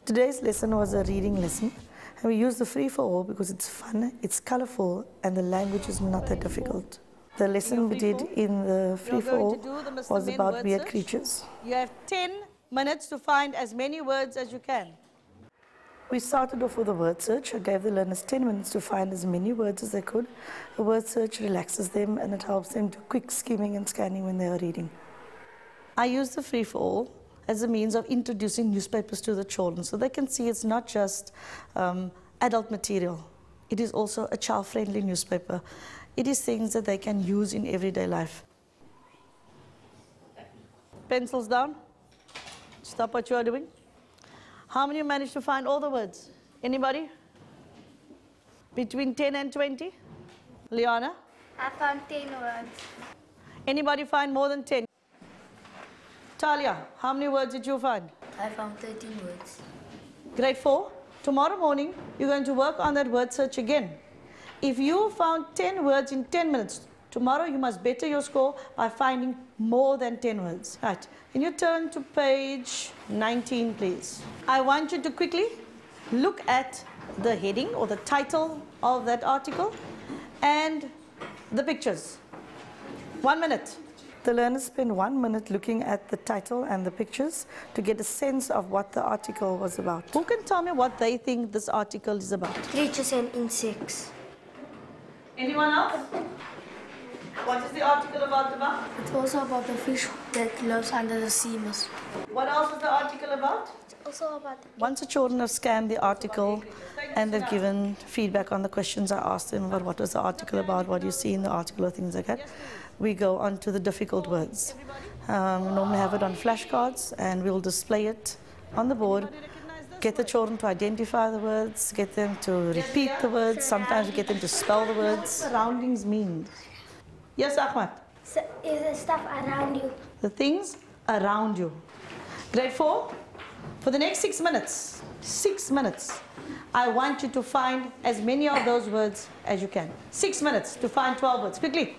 Today's lesson was a reading lesson, and we used the free-for-all because it's fun, it's colorful, and the language is not that difficult. The lesson we did in the free-for-all was about weird creatures. You have 10 minutes to find as many words as you can. We started off with a word search. I gave the learners 10 minutes to find as many words as they could. A word search relaxes them and it helps them do quick skimming and scanning when they are reading. I used the free-for-all as a means of introducing newspapers to the children so they can see it's not just adult material. It is also a child-friendly newspaper. It is things that they can use in everyday life. Pencils down. Stop what you are doing. How many managed to find all the words? Anybody? Between 10 and 20? Liana? I found 10 words. Anybody find more than 10? Talia, how many words did you find? I found 13 words. Grade 4. Tomorrow morning, you're going to work on that word search again. If you found 10 words in 10 minutes, tomorrow you must better your score by finding more than 10 words. Right. Can you turn to page 19, please? I want you to quickly look at the heading or the title of that article and the pictures. 1 minute. The learners spend 1 minute looking at the title and the pictures to get a sense of what the article was about. Who can tell me what they think this article is about? Creatures and insects. Anyone else? What is the article about? It's also about the fish that lives under the sea. What else is the article about? It's also about Once the children have scanned the article and they've given feedback on the questions I asked them about what was the article about, what do you see in the article, or things like that, we go on to the difficult words. We normally have it on flashcards and we'll display it on the board, get the children to identify the words, get them to repeat the words, sometimes we get them to spell the words. Surroundings mean. Yes, Ahmad? so is the stuff around you. The things around you. Grade 4, for the next 6 minutes, I want you to find as many of those words as you can. 6 minutes to find 12 words. Quickly,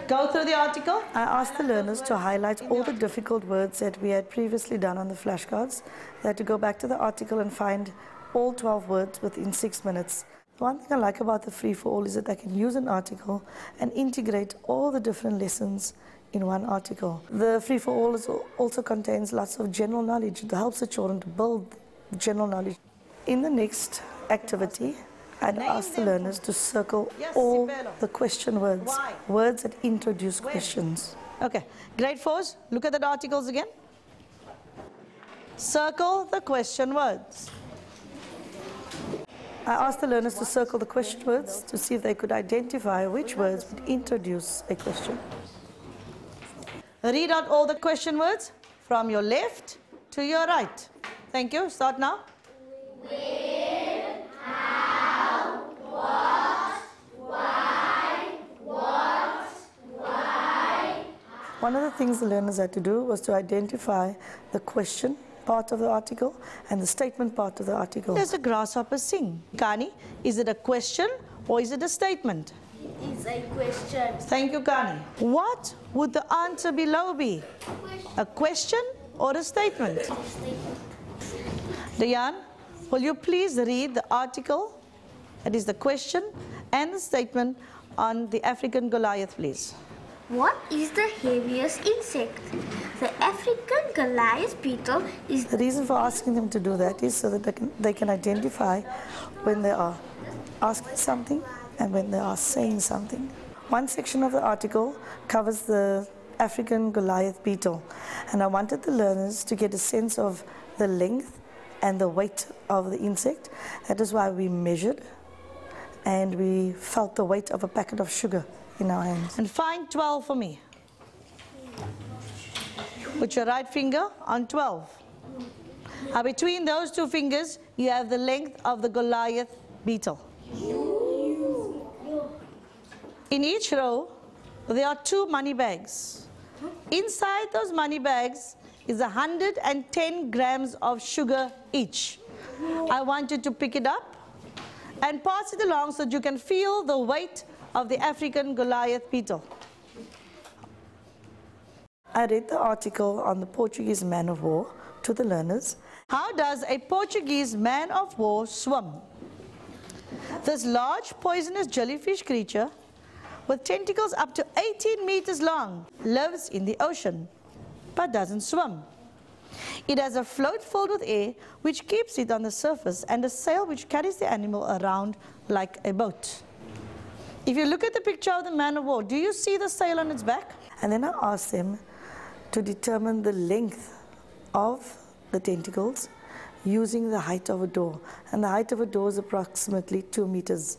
go through the article. I asked the learners to highlight all the difficult words that we had previously done on the flashcards. They had to go back to the article and find all 12 words within 6 minutes. The one thing I like about the free-for-all is that they can use an article and integrate all the different lessons in one article. The free-for-all also contains lots of general knowledge. It helps the children to build general knowledge. In the next activity, I'd ask the learners to circle all the question words, words that introduce questions. Okay, grade 4s, look at the articles again. Circle the question words. I asked the learners to circle the question words to see if they could identify which words would introduce a question. Read out all the question words from your left to your right. Thank you. Start now. When, how, what, why, One of the things the learners had to do was to identify the question part of the article and the statement part of the article. Does a grasshopper sing? Kani, is it a question or is it a statement? It is a question. Thank you, Kani. What would the answer below be? A question or a statement? Diane, will you please read the article, that is the question and the statement on the African Goliath, please. What is the heaviest insect? The African Goliath beetle is The reason for asking them to do that is so that they can identify when they are asking something and when they are saying something. One section of the article covers the African Goliath beetle, and I wanted the learners to get a sense of the length and the weight of the insect. That is why we measured and we felt the weight of a packet of sugar in our hands. And find 12 for me. Put your right finger on 12. Now between those two fingers, you have the length of the Goliath beetle. In each row, there are 2 money bags. Inside those money bags is 110 grams of sugar each. I want you to pick it up and pass it along so that you can feel the weight of the African Goliath beetle. I read the article on the Portuguese man of war to the learners, How does a Portuguese man of war swim? This large poisonous jellyfish creature with tentacles up to 18 meters long lives in the ocean but doesn't swim. It has a float filled with air which keeps it on the surface and a sail which carries the animal around like a boat. If you look at the picture of the man of war, do you see the sail on its back? And then I asked them to determine the length of the tentacles using the height of a door. And the height of a door is approximately 2 meters.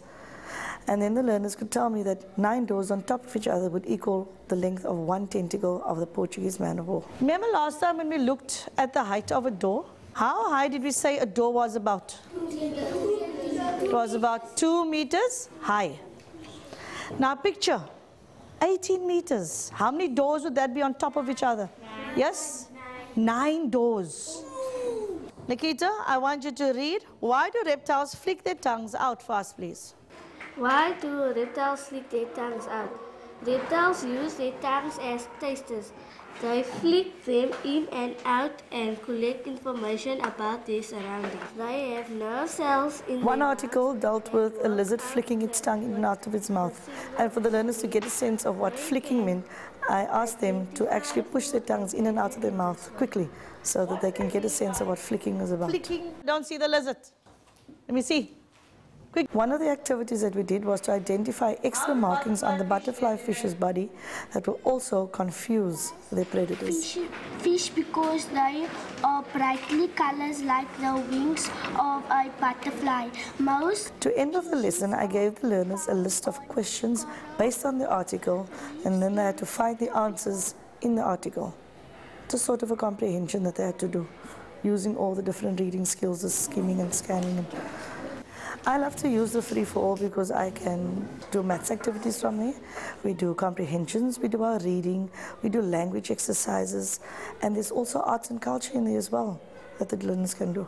And then the learners could tell me that 9 doors on top of each other would equal the length of 1 tentacle of the Portuguese man of war. Remember last time when we looked at the height of a door? How high did we say a door was about? It was about 2 meters high. Now picture, 18 meters. How many doors would that be on top of each other? Yes? 9 doors. Nikita, I want you to read, why do reptiles flick their tongues out fast, please? Why do reptiles flick their tongues out? Reptiles use their tongues as tasters. They flick them in and out and collect information about their surroundings. They have nerve cells in One their article dealt with a lizard flicking its tongue in and out of its mouth. And for the learners to get a sense of what flicking meant, I asked them to actually push their tongues in and out of their mouth quickly so that they can get a sense of what flicking is about. Flicking, don't see the lizard. Let me see. Quick. One of the activities that we did was to identify extra markings on the butterfly fish's body that will also confuse their predators. Fish because they are brightly colors like the wings of a butterfly. To end of the lesson, I gave the learners a list of questions based on the article, and then they had to find the answers in the article. It's a sort of a comprehension that they had to do, using all the different reading skills, the skimming and scanning. I love to use the free-for-all because I can do maths activities from there. We do comprehensions, we do our reading, we do language exercises, and there's also arts and culture in there as well that the learners can do.